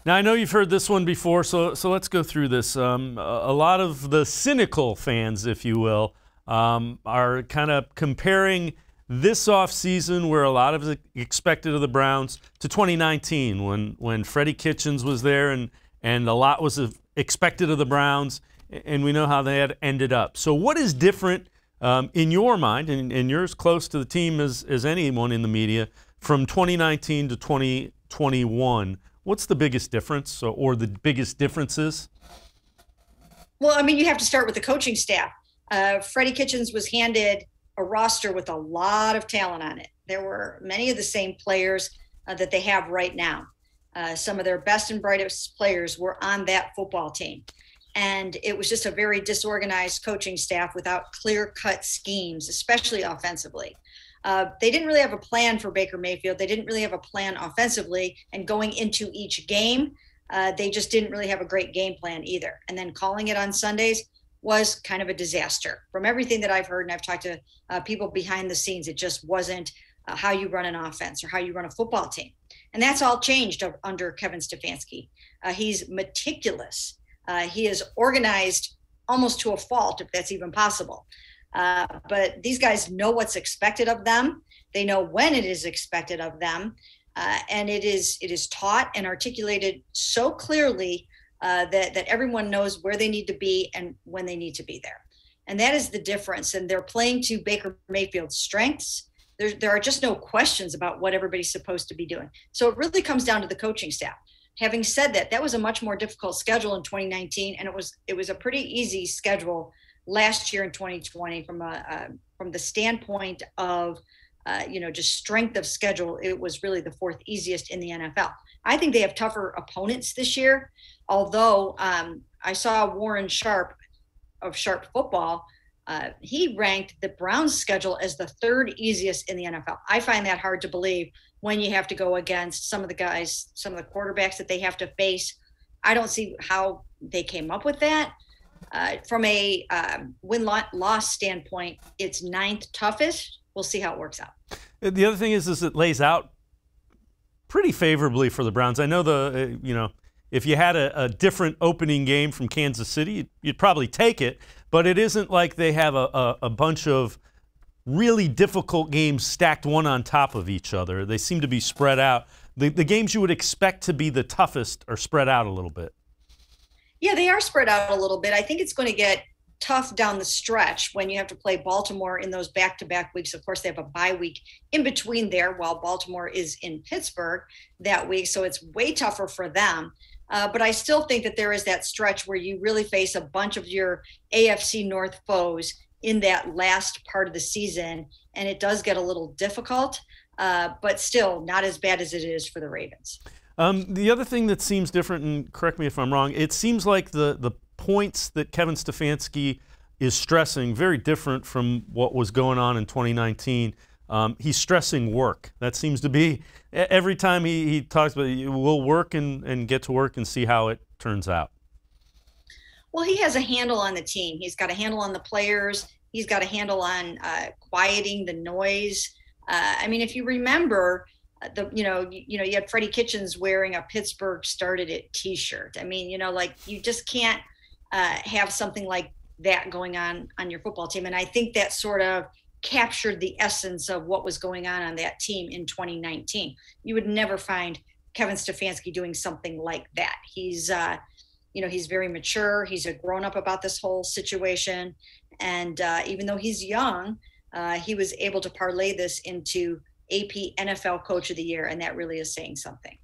Now, I know you've heard this one before, so let's go through this. A lot of the cynical fans, if you will, are kind of comparing this offseason, where a lot of it expected of the Browns, to 2019 when Freddie Kitchens was there and a lot was expected of the Browns, and we know how they had ended up. So what is different in your mind, and you're as close to the team as anyone in the media, from 2019 to 2021? What's the biggest difference, or the biggest differences? Well, I mean, you have to start with the coaching staff. Freddie Kitchens was handed a roster with a lot of talent on it. There were many of the same players that they have right now. Some of their best and brightest players were on that football team. And it was just a very disorganized coaching staff without clear-cut schemes, especially offensively. They didn't really have a plan for Baker Mayfield. They didn't really have a plan offensively. And going into each game, they just didn't really have a great game plan either. And then calling it on Sundays was kind of a disaster. From everything that I've heard, and I've talked to people behind the scenes, it just wasn't how you run an offense or how you run a football team. And that's all changed under Kevin Stefanski. He's meticulous. He is organized almost to a fault, if that's even possible. But these guys know what's expected of them. They know when it is expected of them. And it is taught and articulated so clearly that everyone knows where they need to be and when they need to be there. And that is the difference. And they're playing to Baker Mayfield's strengths. There are just no questions about what everybody's supposed to be doing. So it really comes down to the coaching staff. Having said that, that was a much more difficult schedule in 2019, and it was a pretty easy schedule last year in 2020 from the standpoint of just strength of schedule. It was really the fourth easiest in the NFL. I think they have tougher opponents this year, although I saw Warren Sharp of Sharp Football. He ranked the Browns' schedule as the third easiest in the NFL. I find that hard to believe when you have to go against some of the guys, some of the quarterbacks that they have to face. I don't see how they came up with that. From a win-loss standpoint, it's ninth toughest. We'll see how it works out. The other thing is it lays out pretty favorably for the Browns. I know if you had a different opening game from Kansas City, you'd probably take it, but it isn't like they have a bunch of really difficult games stacked one on top of each other. They seem to be spread out. The games you would expect to be the toughest are spread out a little bit. Yeah, they are spread out a little bit. I think it's going to get tough down the stretch when you have to play Baltimore in those back-to-back weeks. Of course, they have a bye week in between there while Baltimore is in Pittsburgh that week, so it's way tougher for them. But I still think that there is that stretch where you really face a bunch of your AFC North foes in that last part of the season, and it does get a little difficult, but still not as bad as it is for the Ravens. The other thing that seems different, and correct me if I'm wrong, it seems like the points that Kevin Stefanski is stressing very different from what was going on in 2019. He's stressing work. That seems to be every time he talks about it, we'll work and get to work and see how it turns out. Well, he has a handle on the team. He's got a handle on the players. He's got a handle on quieting the noise. I mean, if you remember, you had Freddie Kitchens wearing a Pittsburgh Started It T-shirt. I mean, you just can't have something like that going on your football team. And I think that sort of captured the essence of what was going on that team in 2019. You would never find Kevin Stefanski doing something like that. He's very mature. He's a grown-up about this whole situation. And even though he's young, he was able to parlay this into AP NFL Coach of the Year, and that really is saying something.